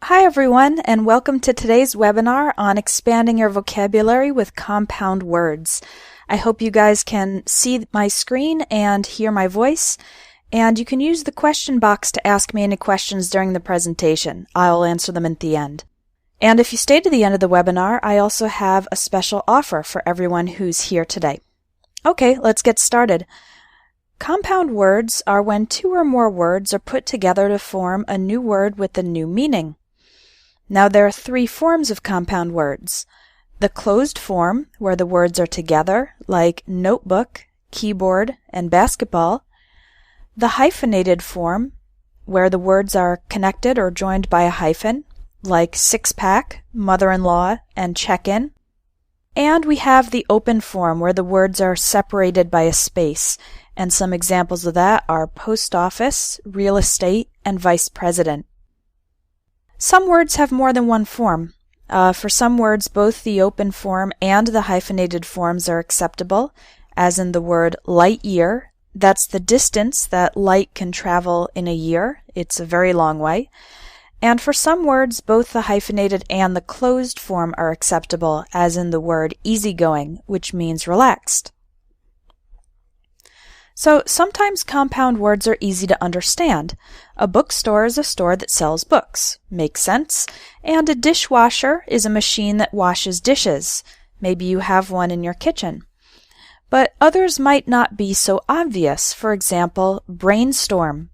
Hi everyone, and welcome to today's webinar on expanding your vocabulary with compound words. I hope you guys can see my screen and hear my voice, and you can use the question box to ask me any questions during the presentation. I'll answer them at the end. And if you stay to the end of the webinar, I also have a special offer for everyone who's here today. Okay, let's get started. Compound words are when two or more words are put together to form a new word with a new meaning. Now there are three forms of compound words. The closed form, where the words are together, like notebook, keyboard, and basketball. The hyphenated form, where the words are connected or joined by a hyphen, like six-pack, mother-in-law, and check-in. And we have the open form, where the words are separated by a space, and some examples of that are post office, real estate, and vice president. Some words have more than one form. For some words, both the open form and the hyphenated forms are acceptable, as in the word light year. That's the distance that light can travel in a year. It's a very long way. And for some words, both the hyphenated and the closed form are acceptable, as in the word easygoing, which means relaxed. So sometimes compound words are easy to understand. A bookstore is a store that sells books. Makes sense. And a dishwasher is a machine that washes dishes. Maybe you have one in your kitchen. But others might not be so obvious. For example, brainstorm.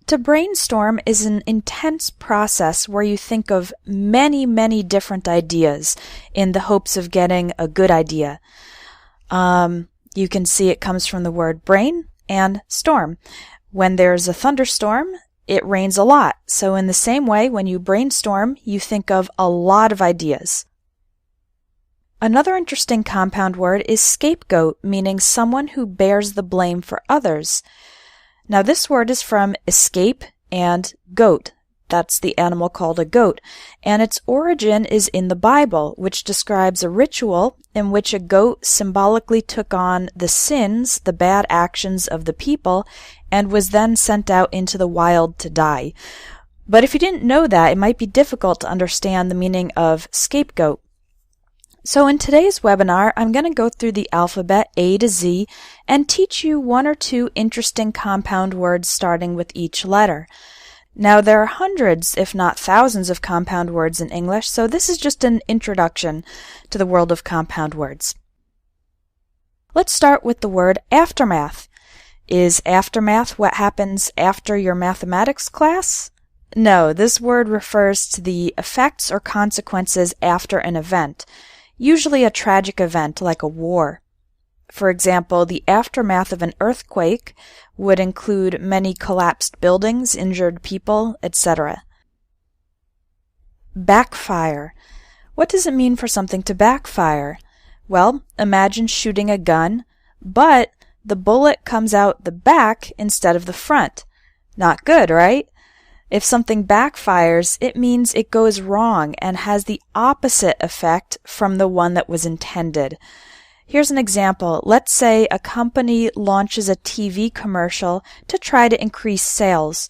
To brainstorm is an intense process where you think of many different ideas in the hopes of getting a good idea. You can see it comes from the word brain and storm. When there's a thunderstorm, it rains a lot. So in the same way, when you brainstorm, you think of a lot of ideas. Another interesting compound word is scapegoat, meaning someone who bears the blame for others. Now this word is from escape and goat. That's the animal called a goat, and its origin is in the Bible, which describes a ritual in which a goat symbolically took on the sins, the bad actions of the people, and was then sent out into the wild to die. But if you didn't know that, it might be difficult to understand the meaning of scapegoat. So in today's webinar, I'm going to go through the alphabet A to Z and teach you one or two interesting compound words starting with each letter. Now, there are hundreds, if not thousands, of compound words in English, so this is just an introduction to the world of compound words. Let's start with the word aftermath. Is aftermath what happens after your mathematics class? No, this word refers to the effects or consequences after an event, usually a tragic event like a war. For example, the aftermath of an earthquake would include many collapsed buildings, injured people, etc. Backfire. What does it mean for something to backfire? Well, imagine shooting a gun, but the bullet comes out the back instead of the front. Not good, right? If something backfires, it means it goes wrong and has the opposite effect from the one that was intended. Here's an example. Let's say a company launches a TV commercial to try to increase sales,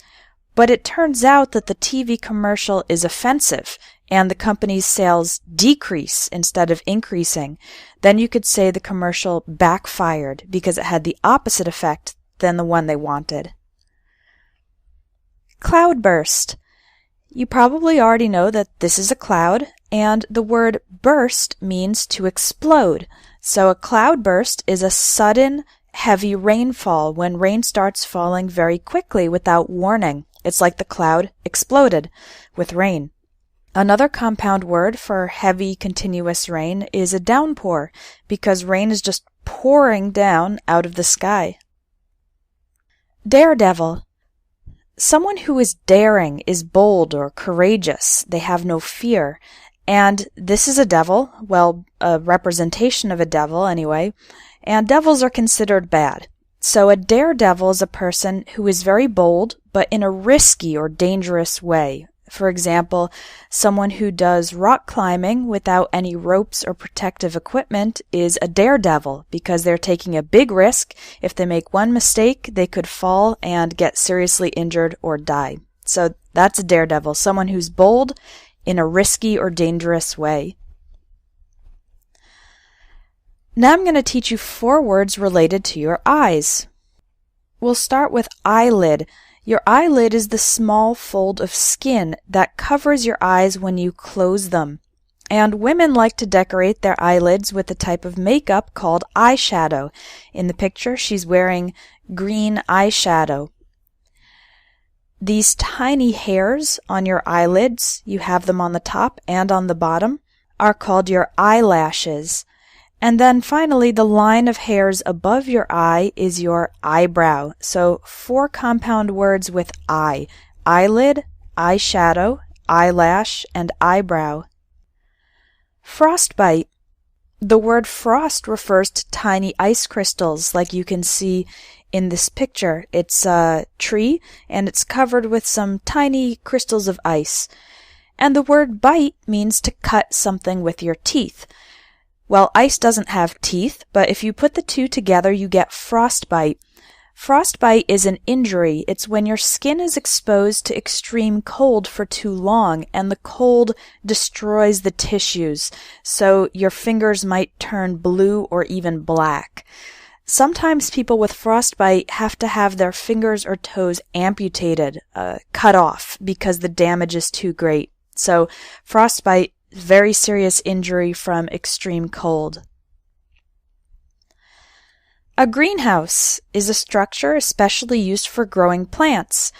but it turns out that the TV commercial is offensive and the company's sales decrease instead of increasing. Then you could say the commercial backfired because it had the opposite effect than the one they wanted. Cloudburst. You probably already know that this is a cloud, and the word burst means to explode. So a cloudburst is a sudden, heavy rainfall when rain starts falling very quickly without warning. It's like the cloud exploded with rain. Another compound word for heavy, continuous rain is a downpour, because rain is just pouring down out of the sky. Daredevil. Someone who is daring is bold or courageous. They have no fear. And this is a devil, well, a representation of a devil anyway, and devils are considered bad. So a daredevil is a person who is very bold, but in a risky or dangerous way. For example, someone who does rock climbing without any ropes or protective equipment is a daredevil because they're taking a big risk. If they make one mistake, they could fall and get seriously injured or die. So that's a daredevil, someone who's bold in a risky or dangerous way. Now I'm going to teach you 4 words related to your eyes. We'll start with eyelid. Your eyelid is the small fold of skin that covers your eyes when you close them. And women like to decorate their eyelids with a type of makeup called eyeshadow. In the picture, she's wearing green eyeshadow. These tiny hairs on your eyelids, you have them on the top and on the bottom, are called your eyelashes. And then finally, the line of hairs above your eye is your eyebrow. So 4 compound words with eye: eyelid, eyeshadow, eyelash, and eyebrow. Frostbite. The word frost refers to tiny ice crystals like you can see in this picture. It's a tree and it's covered with some tiny crystals of ice. And the word bite means to cut something with your teeth. Well, ice doesn't have teeth, but if you put the 2 together, you get frostbite. Frostbite is an injury. It's when your skin is exposed to extreme cold for too long, and the cold destroys the tissues, so your fingers might turn blue or even black. Sometimes people with frostbite have to have their fingers or toes amputated, cut off, because the damage is too great. So frostbite, very serious injury from extreme cold. A greenhouse is a structure especially used for growing plants.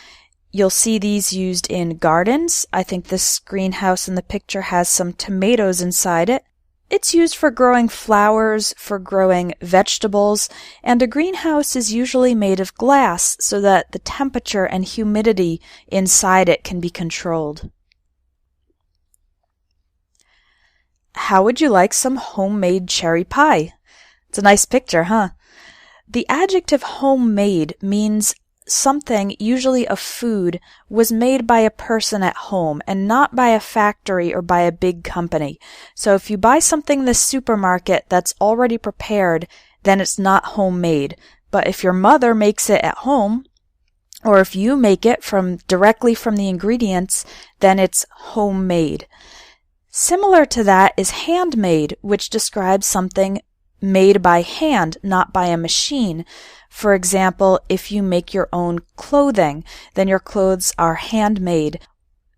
You'll see these used in gardens. I think this greenhouse in the picture has some tomatoes inside it. It's used for growing flowers, for growing vegetables, and a greenhouse is usually made of glass so that the temperature and humidity inside it can be controlled. How would you like some homemade cherry pie? It's a nice picture, huh? The adjective homemade means something, usually a food, was made by a person at home and not by a factory or by a big company. So if you buy something in the supermarket that's already prepared, then it's not homemade. But if your mother makes it at home, or if you make it directly from the ingredients, then it's homemade. Similar to that is handmade, which describes something made by hand, not by a machine. For example, if you make your own clothing, then your clothes are handmade.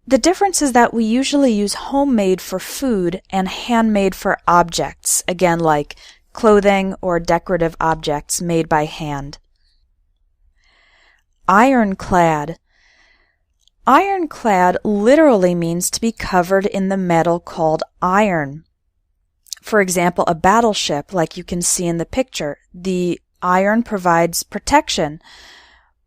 The difference is that we usually use homemade for food and handmade for objects, again like clothing or decorative objects made by hand. Ironclad. Ironclad literally means to be covered in the metal called iron. For example, a battleship, like you can see in the picture, the iron provides protection.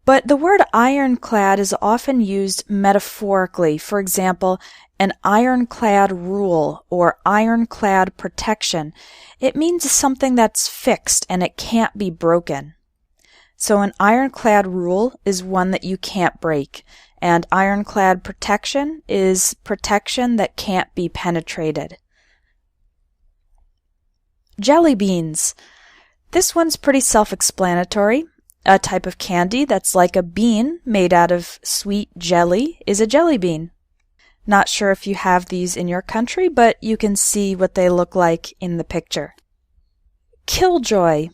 But the word ironclad is often used metaphorically. For example, an ironclad rule or ironclad protection. It means something that's fixed and it can't be broken. So an ironclad rule is one that you can't break. And ironclad protection is protection that can't be penetrated. Jelly beans. This one's pretty self-explanatory. A type of candy that's like a bean made out of sweet jelly is a jelly bean. Not sure if you have these in your country, but you can see what they look like in the picture. Killjoy.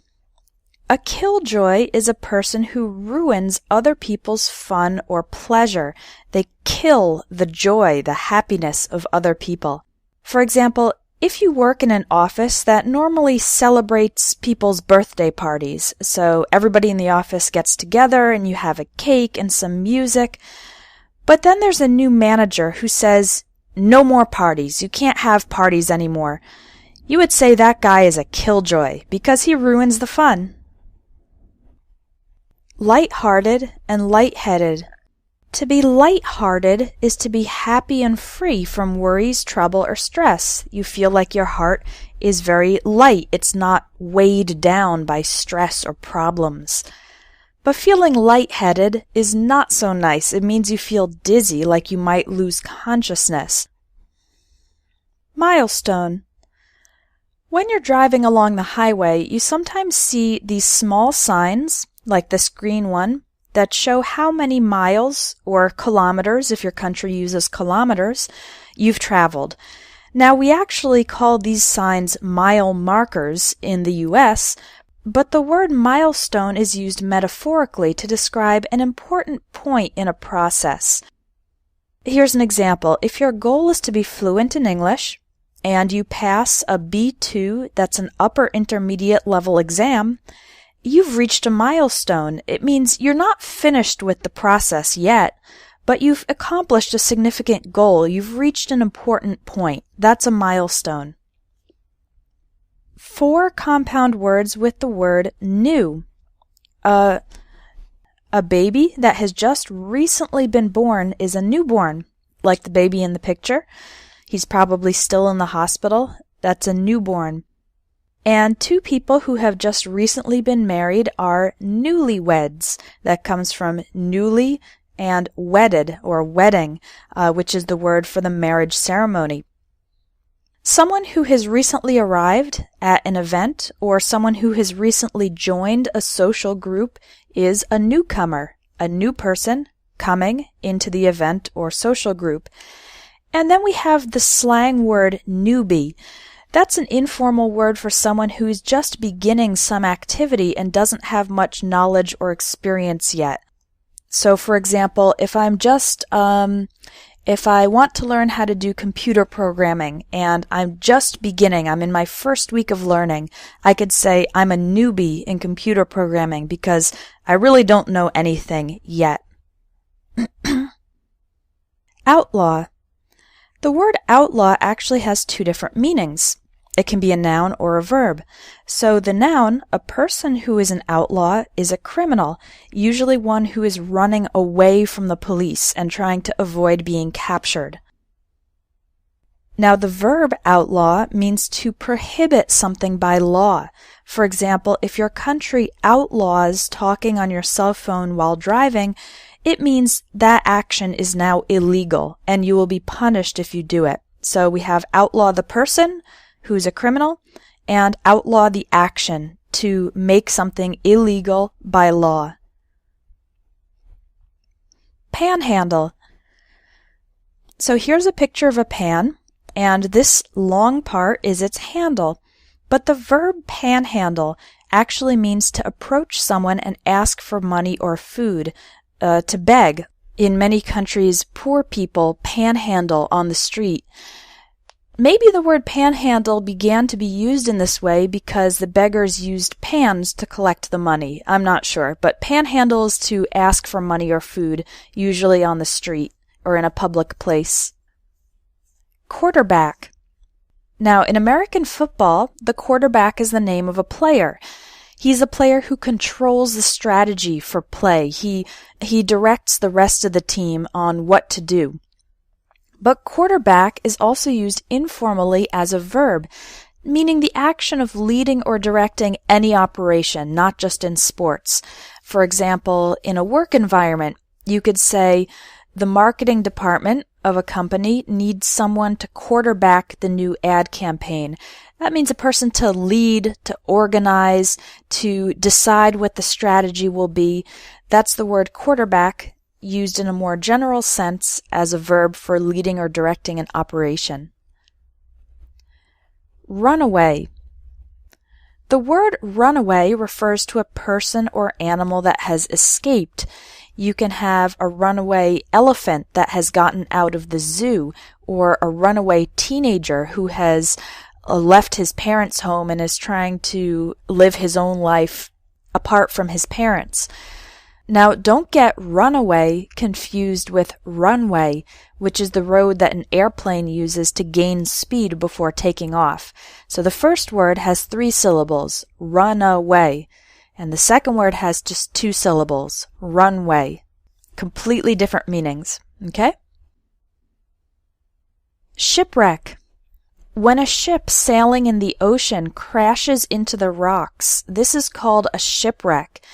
A killjoy is a person who ruins other people's fun or pleasure. They kill the joy, the happiness of other people. For example, if you work in an office that normally celebrates people's birthday parties, so everybody in the office gets together and you have a cake and some music, but then there's a new manager who says, "No more parties, you can't have parties anymore," you would say that guy is a killjoy because he ruins the fun. Light-hearted and light-headed. To be light-hearted is to be happy and free from worries, trouble, or stress. You feel like your heart is very light. It's not weighed down by stress or problems. But feeling light-headed is not so nice. It means you feel dizzy, like you might lose consciousness. Milestone. When you're driving along the highway, you sometimes see these small signs, like this green one, that show how many miles, or kilometers if your country uses kilometers, you've traveled. Now, we actually call these signs mile markers in the US, but the word milestone is used metaphorically to describe an important point in a process. Here's an example. If your goal is to be fluent in English, and you pass a B2, that's an upper intermediate level exam, you've reached a milestone. It means you're not finished with the process yet, but you've accomplished a significant goal. You've reached an important point. That's a milestone. 4 compound words with the word new. A baby that has just recently been born is a newborn, like the baby in the picture. He's probably still in the hospital. That's a newborn. And 2 people who have just recently been married are newlyweds. That comes from newly and wedded, or wedding, which is the word for the marriage ceremony. Someone who has recently arrived at an event, or someone who has recently joined a social group, is a newcomer, a new person coming into the event or social group. And then we have the slang word newbie. That's an informal word for someone who's just beginning some activity and doesn't have much knowledge or experience yet. So, for example, if I want to learn how to do computer programming and I'm just beginning, I'm in my first week of learning, I could say I'm a newbie in computer programming because I really don't know anything yet. Outlaw. The word outlaw actually has 2 different meanings. It can be a noun or a verb. So the noun, a person who is an outlaw, is a criminal, usually one who is running away from the police and trying to avoid being captured. Now the verb outlaw means to prohibit something by law. For example, if your country outlaws talking on your cell phone while driving, it means that action is now illegal and you will be punished if you do it. So we have outlaw the person, who's a criminal, and outlaw the action, to make something illegal by law. Panhandle. So here's a picture of a pan, and this long part is its handle. But the verb panhandle actually means to approach someone and ask for money or food, to beg. In many countries, poor people panhandle on the street. Maybe the word panhandle began to be used in this way because the beggars used pans to collect the money. I'm not sure, but panhandle is to ask for money or food, usually on the street or in a public place. Quarterback. Now, in American football, the quarterback is the name of a player. He's a player who controls the strategy for play. He directs the rest of the team on what to do. But quarterback is also used informally as a verb, meaning the action of leading or directing any operation, not just in sports. For example, in a work environment, you could say, the marketing department of a company needs someone to quarterback the new ad campaign. That means a person to lead, to organize, to decide what the strategy will be. That's the word quarterback, used in a more general sense as a verb for leading or directing an operation. Runaway. The word runaway refers to a person or animal that has escaped. You can have a runaway elephant that has gotten out of the zoo, or a runaway teenager who has left his parents' home and is trying to live his own life apart from his parents. Now, don't get runaway confused with runway, which is the road that an airplane uses to gain speed before taking off. So the first word has 3 syllables, runaway, and the second word has just 2 syllables, runway. Completely different meanings, okay? Shipwreck. When a ship sailing in the ocean crashes into the rocks, this is called a shipwreck.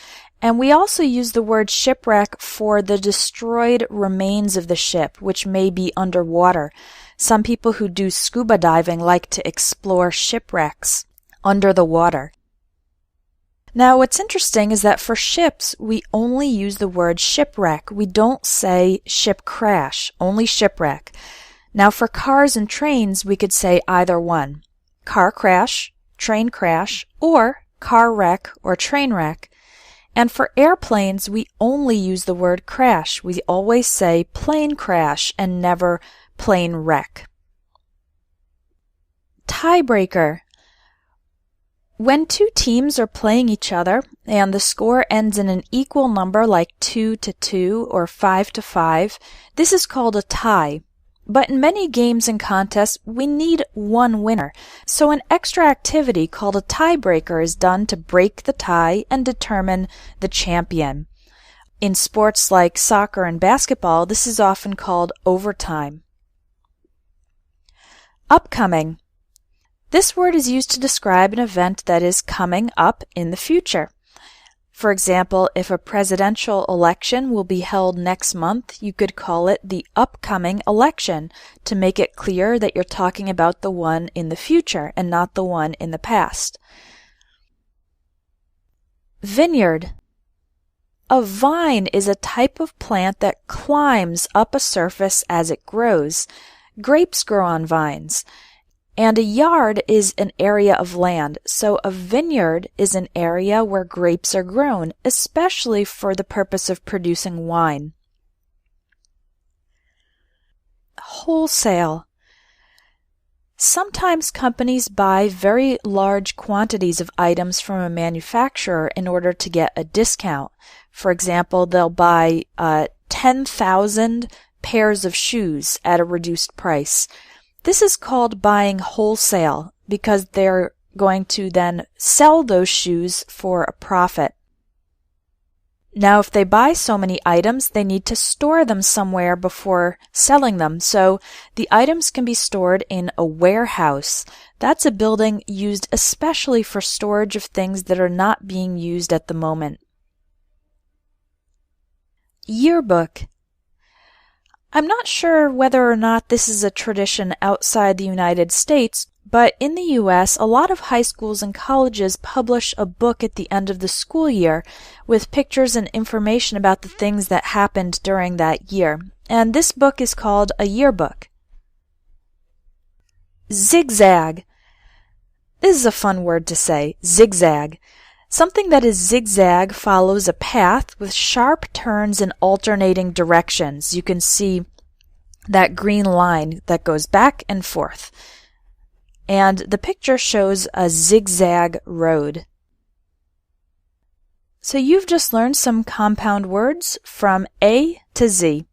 And we also use the word shipwreck for the destroyed remains of the ship, which may be underwater. Some people who do scuba diving like to explore shipwrecks under the water. Now, what's interesting is that for ships, we only use the word shipwreck. We don't say ship crash, only shipwreck. Now, for cars and trains, we could say either one. Car crash, train crash, or car wreck or train wreck. And for airplanes, we only use the word crash. We always say plane crash and never plane wreck. Tiebreaker. When two teams are playing each other and the score ends in an equal number like 2-2 or 5-5, this is called a tie. But in many games and contests, we need one winner. So an extra activity called a tiebreaker is done to break the tie and determine the champion. In sports like soccer and basketball, this is often called overtime. Upcoming. This word is used to describe an event that is coming up in the future. For example, if a presidential election will be held next month, you could call it the upcoming election to make it clear that you're talking about the one in the future and not the one in the past. Vineyard. A vine is a type of plant that climbs up a surface as it grows. Grapes grow on vines. And a yard is an area of land, so a vineyard is an area where grapes are grown, especially for the purpose of producing wine. Wholesale. Sometimes companies buy very large quantities of items from a manufacturer in order to get a discount. For example, they'll buy 10,000 pairs of shoes at a reduced price. This is called buying wholesale because they're going to then sell those shoes for a profit. Now, if they buy so many items, they need to store them somewhere before selling them. So the items can be stored in a warehouse. That's a building used especially for storage of things that are not being used at the moment. Yearbook. I'm not sure whether or not this is a tradition outside the United States, but in the U.S., a lot of high schools and colleges publish a book at the end of the school year with pictures and information about the things that happened during that year. And this book is called a yearbook. Zigzag. This is a fun word to say, zigzag. Something that is zigzag follows a path with sharp turns in alternating directions. You can see that green line that goes back and forth. And the picture shows a zigzag road. So you've just learned some compound words from A to Z.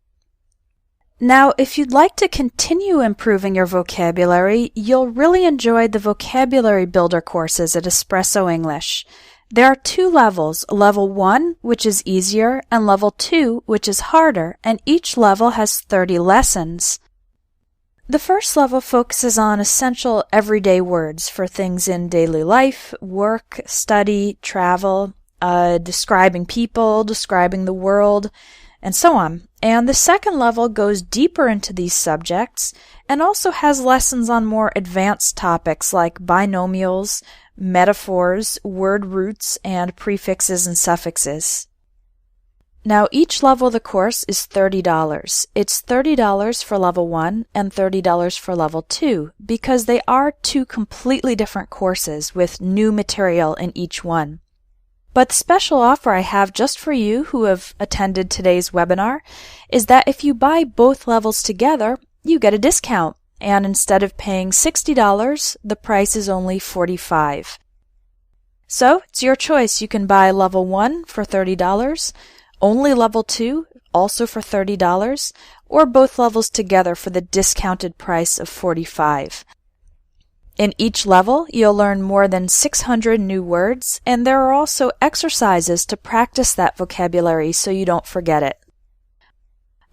Now, if you'd like to continue improving your vocabulary, you'll really enjoy the Vocabulary Builder courses at Espresso English. There are two levels, level 1, which is easier, and level 2, which is harder, and each level has 30 lessons. The first level focuses on essential everyday words for things in daily life, work, study, travel, describing people, describing the world, and so on. And the second level goes deeper into these subjects and also has lessons on more advanced topics like binomials, metaphors, word roots, and prefixes and suffixes. Now, each level of the course is $30. It's $30 for level 1 and $30 for level 2 because they are two completely different courses with new material in each one. But the special offer I have just for you who have attended today's webinar is that if you buy both levels together, you get a discount. And instead of paying $60, the price is only $45. So it's your choice. You can buy level 1 for $30, only level 2 also for $30, or both levels together for the discounted price of $45. In each level, you'll learn more than 600 new words, and there are also exercises to practice that vocabulary so you don't forget it.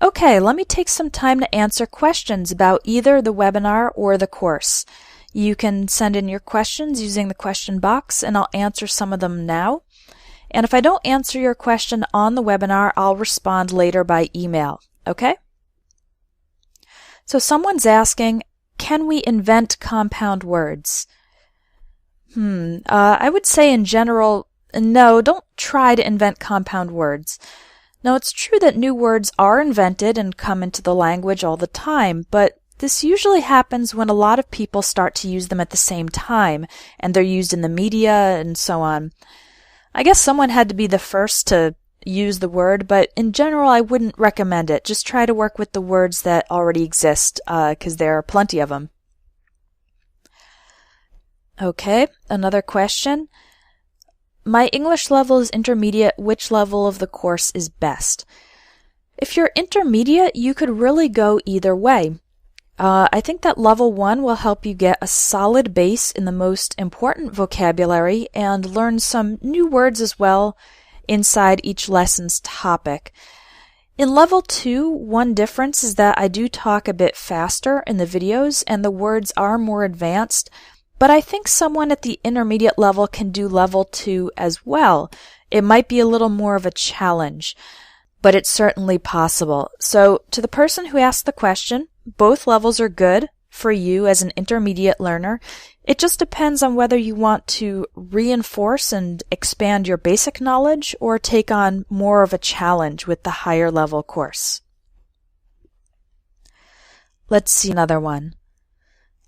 Okay, let me take some time to answer questions about either the webinar or the course. You can send in your questions using the question box, and I'll answer some of them now. And if I don't answer your question on the webinar, I'll respond later by email, okay? So someone's asking, can we invent compound words? I would say in general, No, don't try to invent compound words. Now, it's true that new words are invented and come into the language all the time, but this usually happens when a lot of people start to use them at the same time, and they're used in the media and so on. I guess someone had to be the first to use the word, but in general, I wouldn't recommend it. Just try to work with the words that already exist, because there are plenty of them. Okay, another question. My English level is intermediate. Which level of the course is best? If you're intermediate, you could really go either way. I think that level 1 will help you get a solid base in the most important vocabulary and learn some new words as well inside each lesson's topic. In level 2, one difference is that I do talk a bit faster in the videos and the words are more advanced, but I think someone at the intermediate level can do level 2 as well. It might be a little more of a challenge, but it's certainly possible. So to the person who asked the question, both levels are good for you as an intermediate learner. It just depends on whether you want to reinforce and expand your basic knowledge or take on more of a challenge with the higher level course. Let's see another one.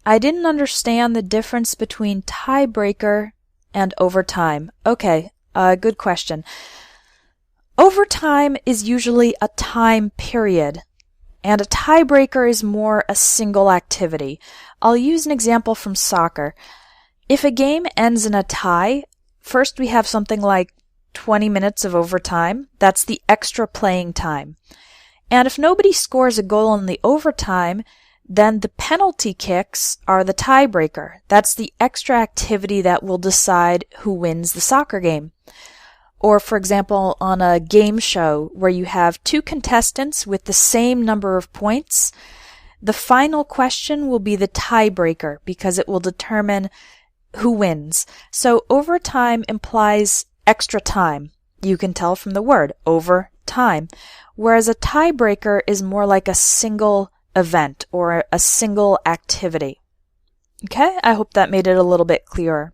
I didn't understand the difference between tiebreaker and overtime. Okay, good question. Overtime is usually a time period, and a tiebreaker is more a single activity. I'll use an example from soccer. If a game ends in a tie, first we have something like 20 minutes of overtime. That's the extra playing time. And if nobody scores a goal in the overtime, then the penalty kicks are the tiebreaker. That's the extra activity that will decide who wins the soccer game. Or, for example, on a game show where you have two contestants with the same number of points, the final question will be the tiebreaker because it will determine who wins. So overtime implies extra time. You can tell from the word, over time. Whereas a tiebreaker is more like a single event or a single activity. Okay, I hope that made it a little bit clearer.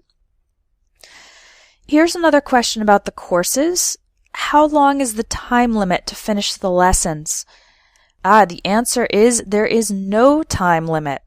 Here's another question about the courses. How long is the time limit to finish the lessons? The answer is there is no time limit.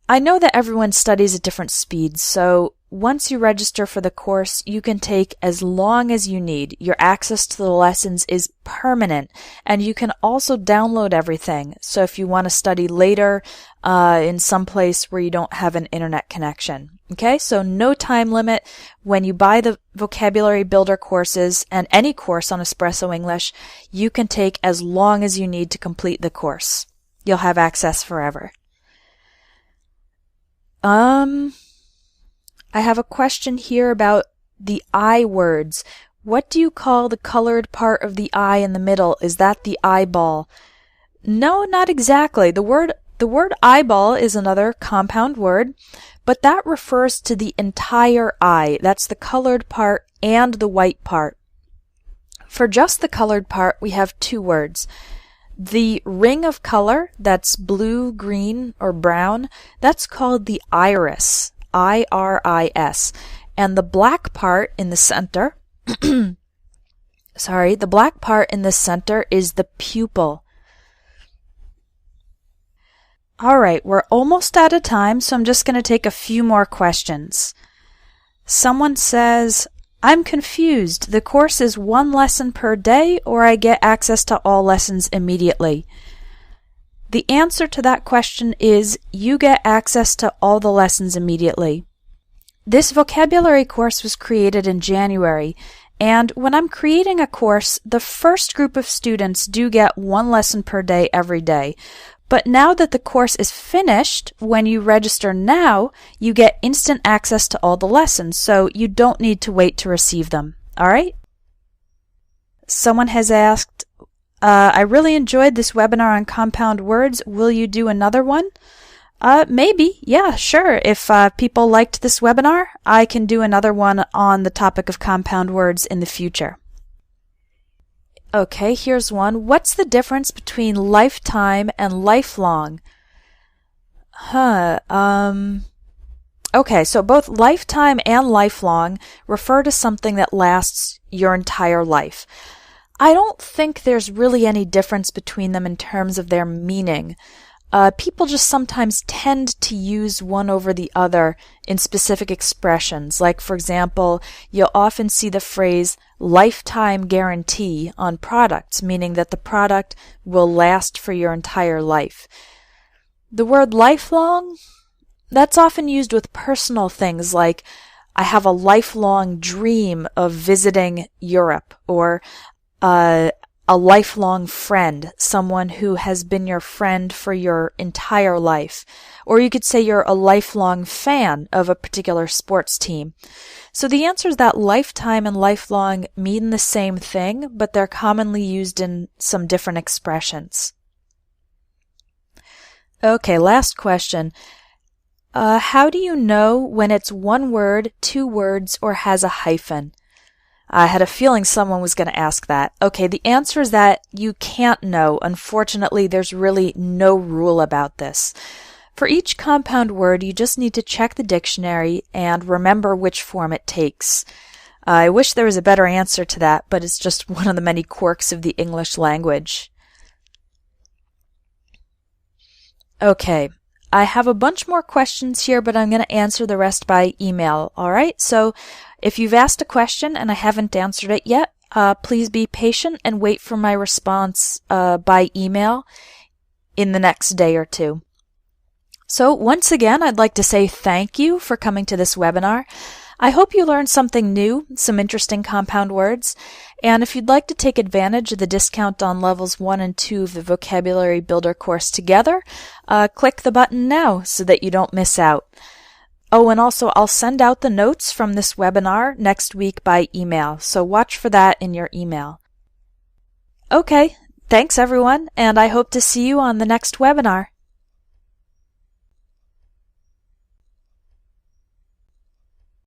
I know that everyone studies at different speeds, so once you register for the course, you can take as long as you need. Your access to the lessons is permanent, and you can also download everything. So if you want to study later in some place where you don't have an internet connection. Okay, so no time limit. When you buy the vocabulary builder courses and any course on Espresso English, you can take as long as you need to complete the course. You'll have access forever. I have a question here about the I words. What do you call the colored part of the I in the middle? Is that the eyeball? No, not exactly. The word eyeball is another compound word, but that refers to the entire eye. That's the colored part and the white part. For just the colored part, we have two words. The ring of color, that's blue, green, or brown, that's called the iris, I-R-I-S. And the black part in the center, the black part in the center is the pupil. All right, we're almost out of time, so I'm just going to take a few more questions. Someone says, I'm confused. The course is one lesson per day, or I get access to all lessons immediately? The answer to that question is you get access to all the lessons immediately. This vocabulary course was created in January, and when I'm creating a course, the first group of students do get one lesson per day every day. But now that the course is finished, when you register now, you get instant access to all the lessons, so you don't need to wait to receive them. All right? Someone has asked, I really enjoyed this webinar on compound words. Will you do another one? Maybe. Yeah, sure. If people liked this webinar, I can do another one on the topic of compound words in the future. Okay, here's one. What's the difference between lifetime and lifelong? Okay, so both lifetime and lifelong refer to something that lasts your entire life. I don't think there's really any difference between them in terms of their meaning. People just sometimes tend to use one over the other in specific expressions. Like, for example, you'll often see the phrase lifetime guarantee on products, meaning that the product will last for your entire life. The word lifelong, that's often used with personal things like, I have a lifelong dream of visiting Europe, or a lifelong friend, someone who has been your friend for your entire life. Or you could say you're a lifelong fan of a particular sports team. So the answer is that lifetime and lifelong mean the same thing, but they're commonly used in some different expressions. Okay, last question. How do you know when it's one word, two words, or has a hyphen? I had a feeling someone was going to ask that. Okay, the answer is that you can't know. Unfortunately, there's really no rule about this. For each compound word, you just need to check the dictionary and remember which form it takes. I wish there was a better answer to that, but it's just one of the many quirks of the English language. Okay, I have a bunch more questions here, but I'm going to answer the rest by email. All right, so if you've asked a question and I haven't answered it yet, please be patient and wait for my response by email in the next day or two. So once again, I'd like to say thank you for coming to this webinar. I hope you learned something new, some interesting compound words, and if you'd like to take advantage of the discount on levels 1 and 2 of the Vocabulary Builder course together, click the button now so that you don't miss out. Oh, and also I'll send out the notes from this webinar next week by email, so watch for that in your email. Okay, thanks everyone, and I hope to see you on the next webinar.